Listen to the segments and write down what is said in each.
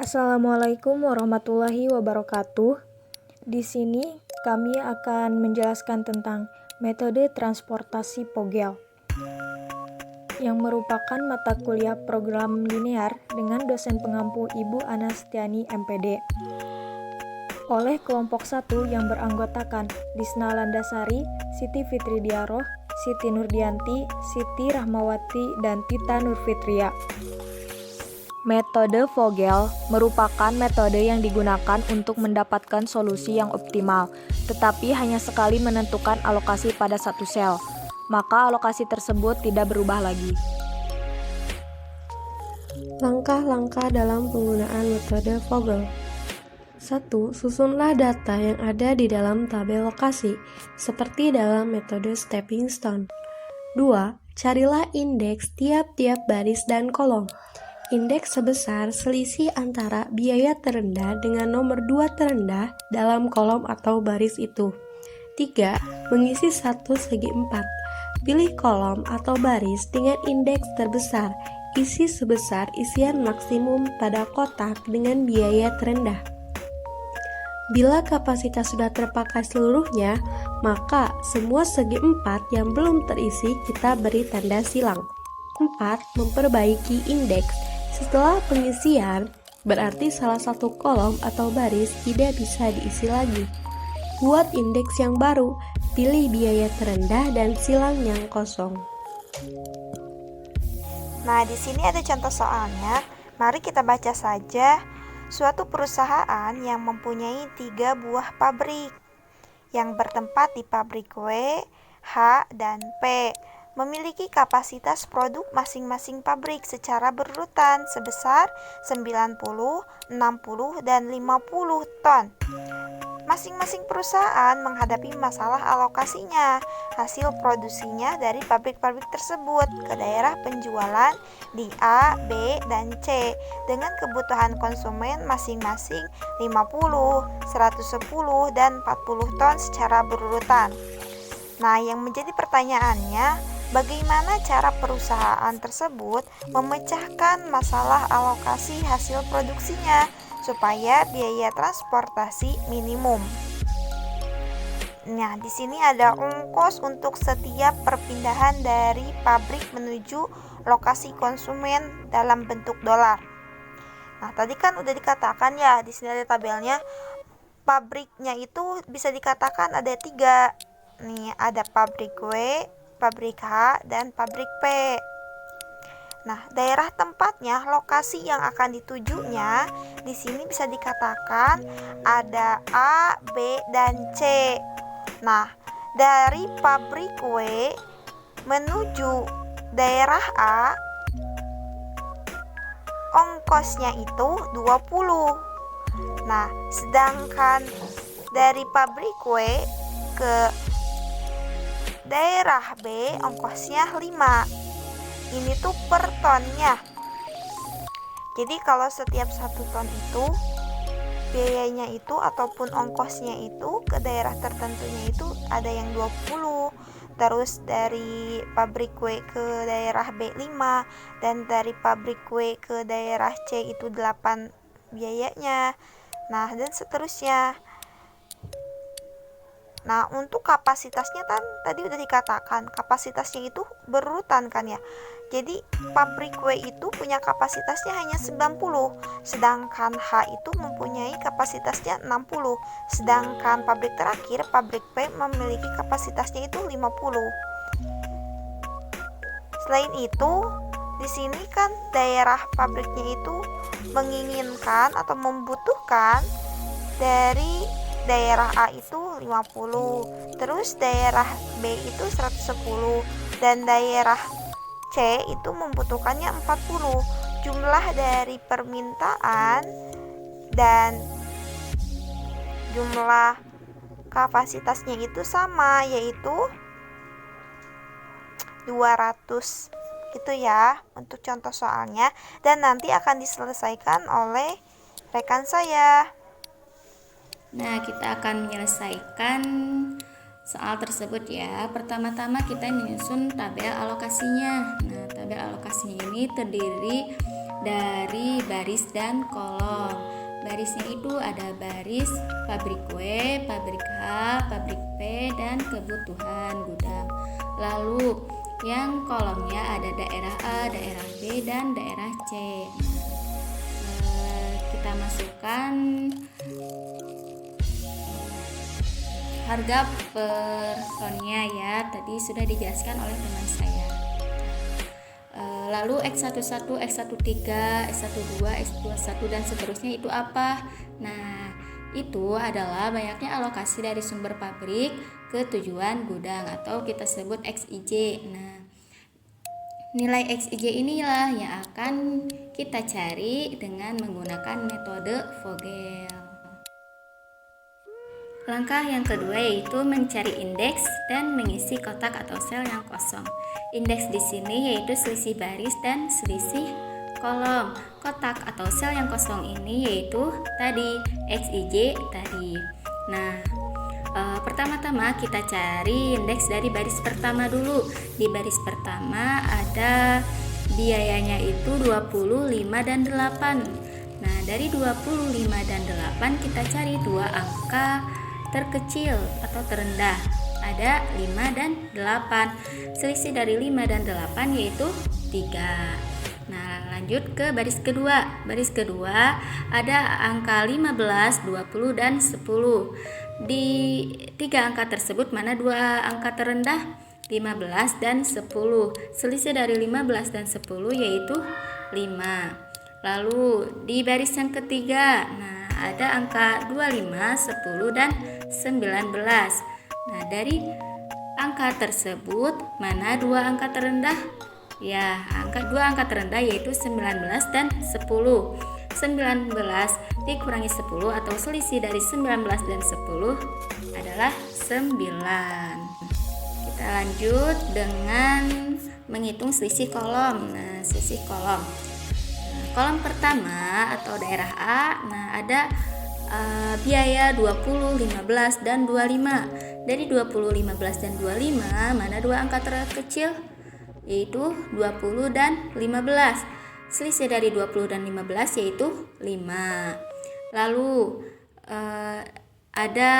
Assalamualaikum warahmatullahi wabarakatuh. Di sini kami akan menjelaskan tentang metode transportasi Pogel yang merupakan mata kuliah program linear dengan dosen pengampu Ibu Anastiani MPD oleh kelompok 1 yang beranggotakan Lisna Landasari, Siti Fitridiaroh, Siti Nurdianti, Siti Rahmawati, dan Tita Nurfitria. Metode Vogel merupakan metode yang digunakan untuk mendapatkan solusi yang optimal, tetapi hanya sekali menentukan alokasi pada satu sel, maka alokasi tersebut tidak berubah lagi. Langkah-langkah dalam penggunaan metode Vogel. 1. Susunlah data yang ada di dalam tabel lokasi, seperti dalam metode stepping stone. 2. Carilah indeks tiap-tiap baris dan kolom. Indeks sebesar selisih antara biaya terendah dengan nomor 2 terendah dalam kolom atau baris itu. 3. Mengisi satu segi 4. Pilih kolom atau baris dengan indeks terbesar. Isi sebesar isian maksimum pada kotak dengan biaya terendah. Bila kapasitas sudah terpakai seluruhnya, maka semua segi 4 yang belum terisi kita beri tanda silang. 4. Memperbaiki indeks. Setelah pengisian, berarti salah satu kolom atau baris tidak bisa diisi lagi. Buat indeks yang baru, pilih biaya terendah dan silang yang kosong. Nah, di sini ada contoh soalnya. Mari kita baca saja. Suatu perusahaan yang mempunyai 3 buah pabrik yang bertempat di pabrik W, H, dan P memiliki kapasitas produk masing-masing pabrik secara berurutan sebesar 90, 60, dan 50 ton. Masing-masing perusahaan menghadapi masalah alokasinya, hasil produksinya dari pabrik-pabrik tersebut ke daerah penjualan di A, B, dan C dengan kebutuhan konsumen masing-masing 50, 110, dan 40 ton secara berurutan. Nah, yang menjadi pertanyaannya, bagaimana cara perusahaan tersebut memecahkan masalah alokasi hasil produksinya supaya biaya transportasi minimum. Nah, di sini ada ongkos untuk setiap perpindahan dari pabrik menuju lokasi konsumen dalam bentuk dolar. Nah, tadi kan udah dikatakan ya, di sini ada tabelnya. Pabriknya itu bisa dikatakan ada 3. Nih, ada pabrik W, pabrik H, dan pabrik P. Nah, daerah tempatnya, lokasi yang akan ditujunya, di sini bisa dikatakan ada A, B, dan C. Nah, dari pabrik W menuju daerah A, ongkosnya itu 20. Nah, sedangkan dari pabrik W ke daerah B, ongkosnya 5. Ini tuh per tonnya. Jadi kalau setiap 1 ton itu biayanya itu ataupun ongkosnya itu ke daerah tertentunya itu ada yang 20. Terus dari pabrik W ke daerah B 5 dan dari pabrik W ke daerah C itu 8 biayanya. Nah, dan seterusnya. Nah, untuk kapasitasnya kan tadi udah dikatakan, kapasitasnya itu berurutan kan ya. Jadi pabrik W itu punya kapasitasnya hanya 90, sedangkan H itu mempunyai kapasitasnya 60, sedangkan pabrik terakhir, pabrik P, memiliki kapasitasnya itu 50. Selain itu, di sini kan daerah pabriknya itu menginginkan atau membutuhkan dari daerah A itu 50, terus daerah B itu 110, dan daerah C itu membutuhkannya 40. Jumlah dari permintaan dan jumlah kapasitasnya itu sama, yaitu 200. Gitu ya untuk contoh soalnya, dan nanti akan diselesaikan oleh rekan saya. Nah, kita akan menyelesaikan soal tersebut ya. Pertama-tama kita menyusun tabel alokasinya. Nah, tabel alokasinya ini terdiri dari baris dan kolom. Barisnya itu ada baris pabrik kue, pabrik H, pabrik P, dan kebutuhan gudang. Lalu yang kolomnya ada daerah A, daerah B, dan daerah C. Kita masukkan harga per tonnya ya, tadi sudah dijelaskan oleh teman saya. Lalu X11, X13, X12, X21 dan seterusnya itu apa? Nah, itu adalah banyaknya alokasi dari sumber pabrik ke tujuan gudang atau kita sebut XIJ. Nah, nilai XIJ inilah yang akan kita cari dengan menggunakan metode Vogel. Langkah yang kedua yaitu mencari indeks dan mengisi kotak atau sel yang kosong. Indeks di sini yaitu selisih baris dan selisih kolom. Kotak atau sel yang kosong ini yaitu tadi XIJ tadi. Nah, pertama-tama kita cari indeks dari baris pertama dulu. Di baris pertama ada biayanya itu 25 dan 8. Nah, dari 25 dan 8 kita cari dua angka terkecil atau terendah, ada 5 dan 8. Selisih dari 5 dan 8 yaitu 3. Nah, lanjut ke baris kedua. Baris kedua ada angka 15, 20 dan 10. Di tiga angka tersebut mana dua angka terendah? 15 dan 10. Selisih dari 15 dan 10 yaitu 5. Lalu di baris yang ketiga, nah ada angka 25, 10 dan 19. Nah, dari angka tersebut mana dua angka terendah? Ya, dua angka terendah yaitu 19 dan 10. 19 dikurangi 10 atau selisih dari 19 dan 10 adalah 9. Kita lanjut dengan menghitung selisih kolom. Nah, selisih kolom. Kolom pertama atau daerah A, nah ada biaya 20, 15, dan 25. Dari 20, 15, dan 25, mana dua angka terkecil? Yaitu 20 dan 15. Selisih dari 20 dan 15 yaitu 5. Lalu ada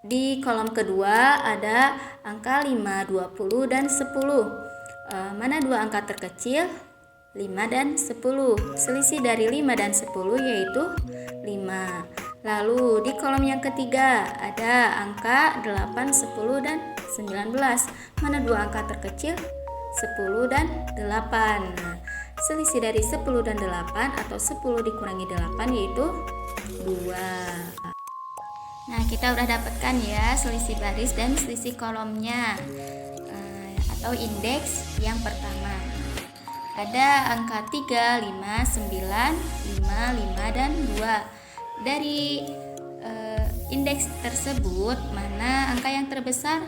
di kolom kedua ada angka 5, 20, dan 10. Mana dua angka terkecil? 5 dan 10. Selisih dari 5 dan 10 yaitu 5. Lalu di kolom yang ketiga ada angka 8, 10, dan 19. Mana dua angka terkecil? 10 dan 8. Nah, selisih dari 10 dan 8 atau 10 dikurangi 8 yaitu 2. Nah, kita udah dapatkan ya selisih baris dan selisih kolomnya atau indeks yang pertama. Ada angka 3, 5, 9, 5, 5, dan 2. Dari indeks tersebut, mana angka yang terbesar?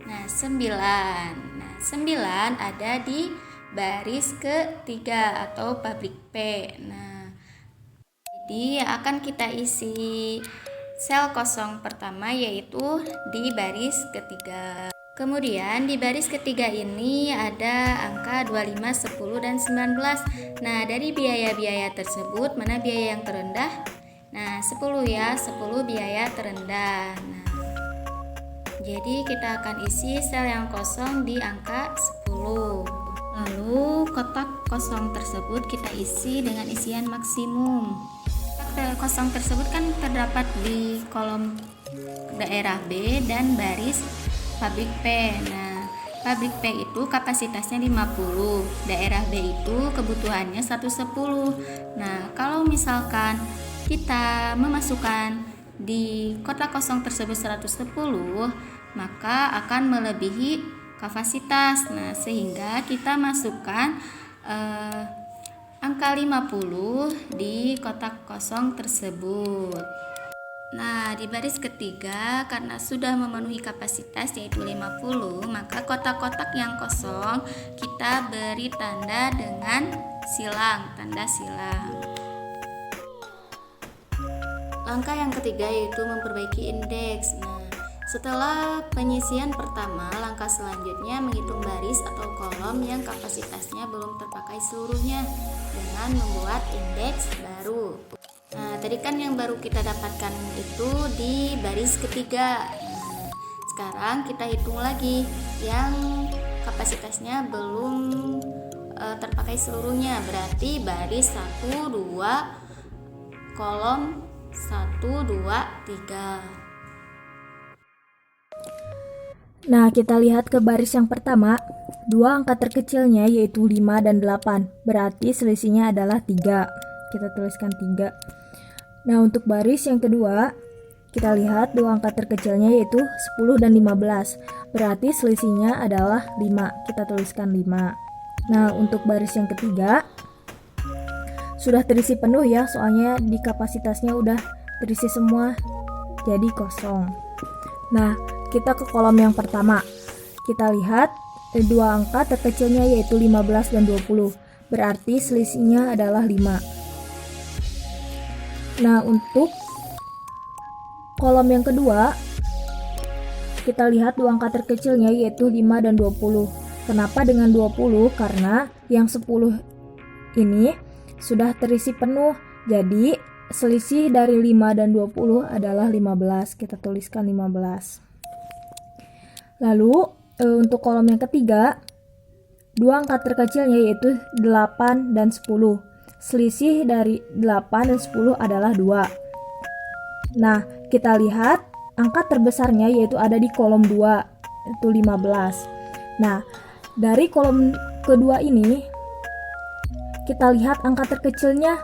Nah, 9. Nah, 9 ada di baris ketiga atau pabrik P. Nah, jadi akan kita isi sel kosong pertama yaitu di baris ketiga. Kemudian di baris ketiga ini ada angka 25, 10, dan 19. Nah, dari biaya-biaya tersebut mana biaya yang terendah? Nah, 10 ya, 10 biaya terendah. Nah, jadi kita akan isi sel yang kosong di angka 10. Lalu kotak kosong tersebut kita isi dengan isian maksimum. Kotak kosong tersebut kan terdapat di kolom daerah B dan baris pabrik P. Nah, pabrik P itu kapasitasnya 50, daerah B itu kebutuhannya 110. Nah, kalau misalkan kita memasukkan di kotak kosong tersebut 110, maka akan melebihi kapasitas. Nah, sehingga kita masukkan angka 50 di kotak kosong tersebut. Nah, di baris ketiga karena sudah memenuhi kapasitas yaitu 50, maka kotak-kotak yang kosong kita beri tanda dengan silang, tanda silang. Langkah yang ketiga yaitu memperbaiki indeks. Nah, setelah penyisian pertama, langkah selanjutnya menghitung baris atau kolom yang kapasitasnya belum terpakai seluruhnya. dengan membuat indeks baru. Nah, tadi kan yang baru kita dapatkan itu di baris ketiga. Nah, sekarang kita hitung lagi yang kapasitasnya belum terpakai seluruhnya, berarti baris 1, 2, kolom 1, 2, 3. Nah, kita lihat ke baris yang pertama, dua angka terkecilnya yaitu 5 dan 8, berarti selisihnya adalah 3. Kita tuliskan 3. Nah, untuk baris yang kedua, kita lihat dua angka terkecilnya yaitu 10 dan 15, berarti selisihnya adalah 5. Kita tuliskan 5. Nah, untuk baris yang ketiga, sudah terisi penuh ya, soalnya di kapasitasnya udah terisi semua, jadi kosong. Nah, kita ke kolom yang pertama. Kita lihat dua angka terkecilnya yaitu 15 dan 20, berarti selisihnya adalah 5. Nah, untuk kolom yang kedua, kita lihat dua angka terkecilnya yaitu 5 dan 20. Kenapa dengan 20? Karena yang 10 ini sudah terisi penuh, jadi selisih dari 5 dan 20 adalah 15. Kita tuliskan 15. Lalu untuk kolom yang ketiga, dua angka terkecilnya yaitu 8 dan 10. Selisih dari 8 dan 10 adalah 2. Nah, kita lihat angka terbesarnya yaitu ada di kolom 2, itu 15. Nah, dari kolom kedua ini kita lihat angka terkecilnya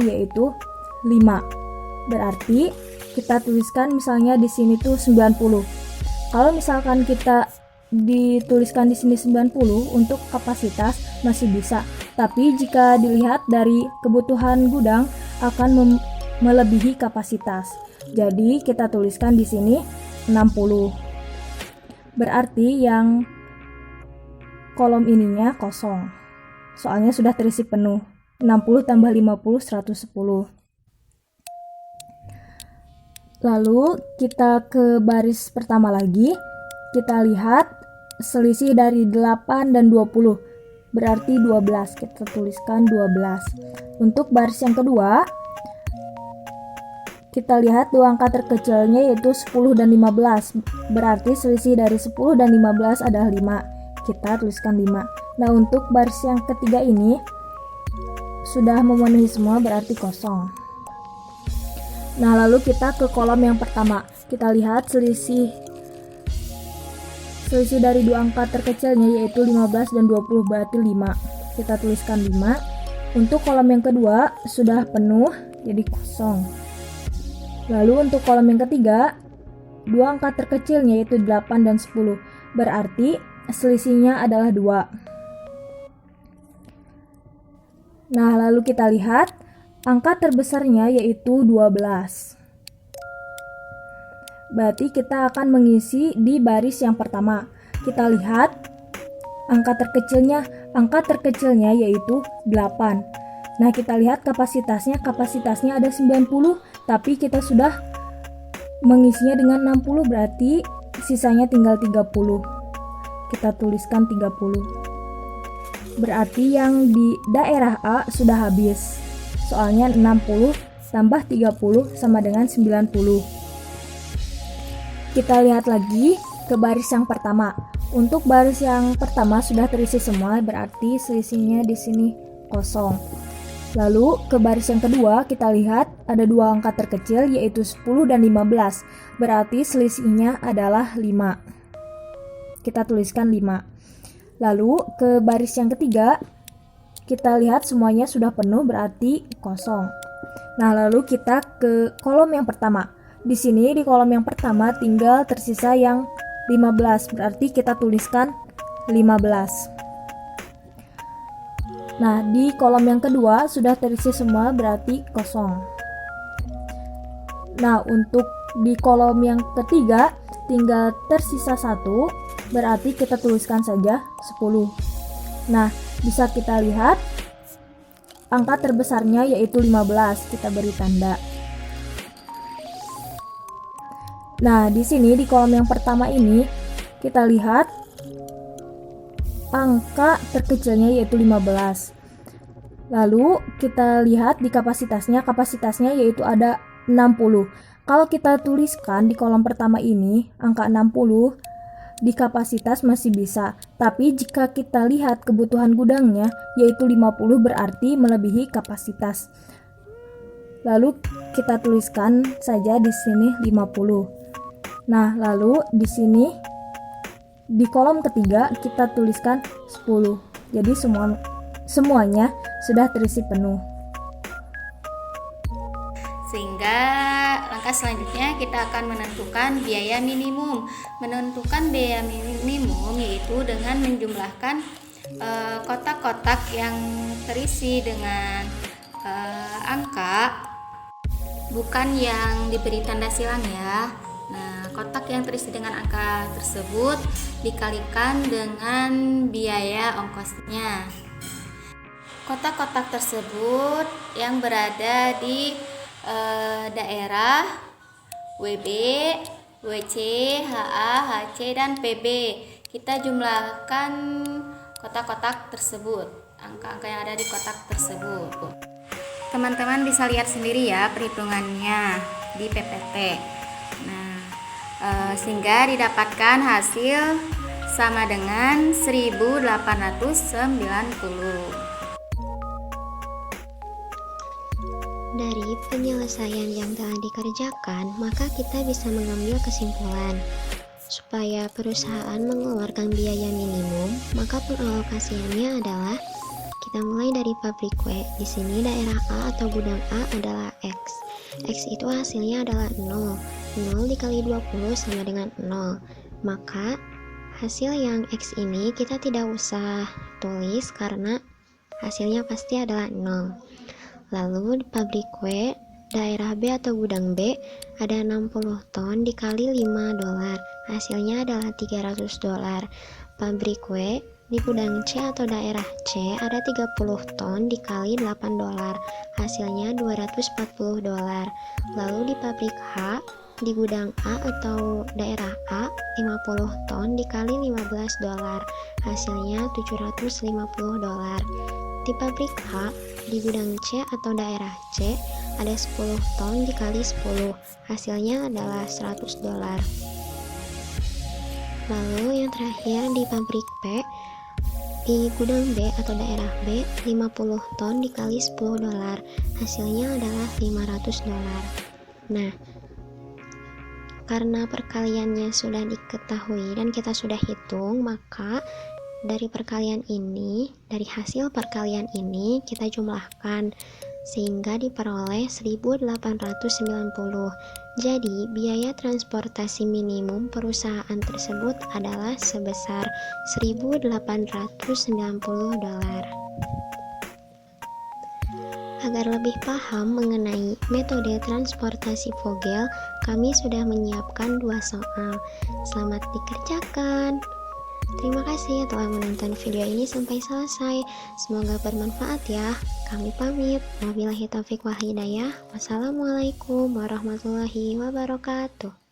yaitu 5. Berarti kita tuliskan misalnya di sini tuh 90. Kalau misalkan kita dituliskan di sini 90 untuk kapasitas masih bisa. Tapi jika dilihat dari kebutuhan gudang akan melebihi kapasitas. Jadi kita tuliskan di sini 60. Berarti yang kolom ininya kosong. Soalnya sudah terisi penuh. 60 tambah 50, 110. Lalu kita ke baris pertama lagi. Kita lihat selisih dari 8 dan 20. Berarti 12. Kita tuliskan 12. Untuk baris yang kedua, kita lihat dua angka terkecilnya yaitu 10 dan 15. Berarti selisih dari 10 dan 15 adalah 5. Kita tuliskan 5. Nah, untuk baris yang ketiga ini sudah memenuhi semua, berarti kosong. Nah, lalu kita ke kolom yang pertama. Kita lihat selisih dari dua angka terkecilnya yaitu 15 dan 20, berarti 5. Kita tuliskan 5. Untuk kolom yang kedua sudah penuh, jadi kosong. Lalu untuk kolom yang ketiga, dua angka terkecilnya yaitu 8 dan 10, berarti selisihnya adalah 2. Nah, lalu kita lihat angka terbesarnya yaitu 12. Berarti kita akan mengisi di baris yang pertama. Kita lihat angka terkecilnya yaitu 8. Nah, kita lihat kapasitasnya ada 90, tapi kita sudah mengisinya dengan 60, berarti sisanya tinggal 30. Kita tuliskan 30. Berarti yang di daerah A sudah habis. Soalnya 60 tambah 30 sama dengan 90. Kita lihat lagi ke baris yang pertama. Untuk baris yang pertama sudah terisi semua, berarti selisihnya di sini kosong. Lalu ke baris yang kedua kita lihat ada dua angka terkecil yaitu 10 dan 15. Berarti selisihnya adalah 5. Kita tuliskan 5. Lalu ke baris yang ketiga kita lihat semuanya sudah penuh, berarti kosong. Nah, lalu kita ke kolom yang pertama. Di sini di kolom yang pertama tinggal tersisa yang 15, berarti kita tuliskan 15. Nah, di kolom yang kedua sudah terisi semua, berarti kosong. Nah, untuk di kolom yang ketiga tinggal tersisa 1, berarti kita tuliskan saja 10. Nah, bisa kita lihat angka terbesarnya yaitu 15, kita beri tanda. Nah, di sini di kolom yang pertama ini kita lihat angka terkecilnya yaitu 15. Lalu kita lihat di kapasitasnya yaitu ada 60. Kalau kita tuliskan di kolom pertama ini angka 60 di kapasitas masih bisa, tapi jika kita lihat kebutuhan gudangnya yaitu 50 berarti melebihi kapasitas. Lalu kita tuliskan saja di sini 50. Nah, lalu di sini di kolom ketiga kita tuliskan 10. Jadi semuanya sudah terisi penuh. Sehingga langkah selanjutnya kita akan menentukan biaya minimum. Menentukan biaya minimum yaitu dengan menjumlahkan kotak-kotak yang terisi dengan angka, bukan yang diberi tanda silang ya. Nah, kotak yang terisi dengan angka tersebut dikalikan dengan biaya ongkosnya. Kotak-kotak tersebut yang berada di daerah WB, WC, HA, HC, dan PB. Kita jumlahkan kotak-kotak tersebut, angka-angka yang ada di kotak tersebut. Teman-teman bisa lihat sendiri ya perhitungannya di PPT. Nah, sehingga didapatkan hasil sama dengan 1890. Dari penyelesaian yang telah dikerjakan, maka kita bisa mengambil kesimpulan. Supaya perusahaan mengeluarkan biaya minimum, maka pengalokasiannya adalah kita mulai dari pabrik kue. Di sini daerah A atau gudang A adalah X. X itu hasilnya adalah 0. 0 dikali 20 sama dengan 0. Maka hasil yang X ini kita tidak usah tulis karena hasilnya pasti adalah 0. Lalu di pabrik kue daerah B atau gudang B ada 60 ton dikali $5, hasilnya adalah $300. Pabrik kue di gudang C atau daerah C ada 30 ton dikali $8, hasilnya $240. Lalu di pabrik H di gudang A atau daerah A 50 ton dikali $15, hasilnya $750. Di pabrik H di gudang C atau daerah C ada 10 ton dikali 10, hasilnya adalah $100. Lalu yang terakhir di pabrik P di gudang B atau daerah B 50 ton dikali $10, hasilnya adalah $500. Nah, karena perkaliannya sudah diketahui dan kita sudah hitung, maka dari perkalian ini, dari hasil perkalian ini kita jumlahkan sehingga diperoleh 1890. Jadi, biaya transportasi minimum perusahaan tersebut adalah sebesar $1.890. Agar lebih paham mengenai metode transportasi Vogel, kami sudah menyiapkan 2 soal. Selamat dikerjakan. Terima kasih telah menonton video ini sampai selesai. Semoga bermanfaat ya. Kami pamit. Wabillahi taufiq wal hidayah. Wassalamualaikum warahmatullahi wabarakatuh.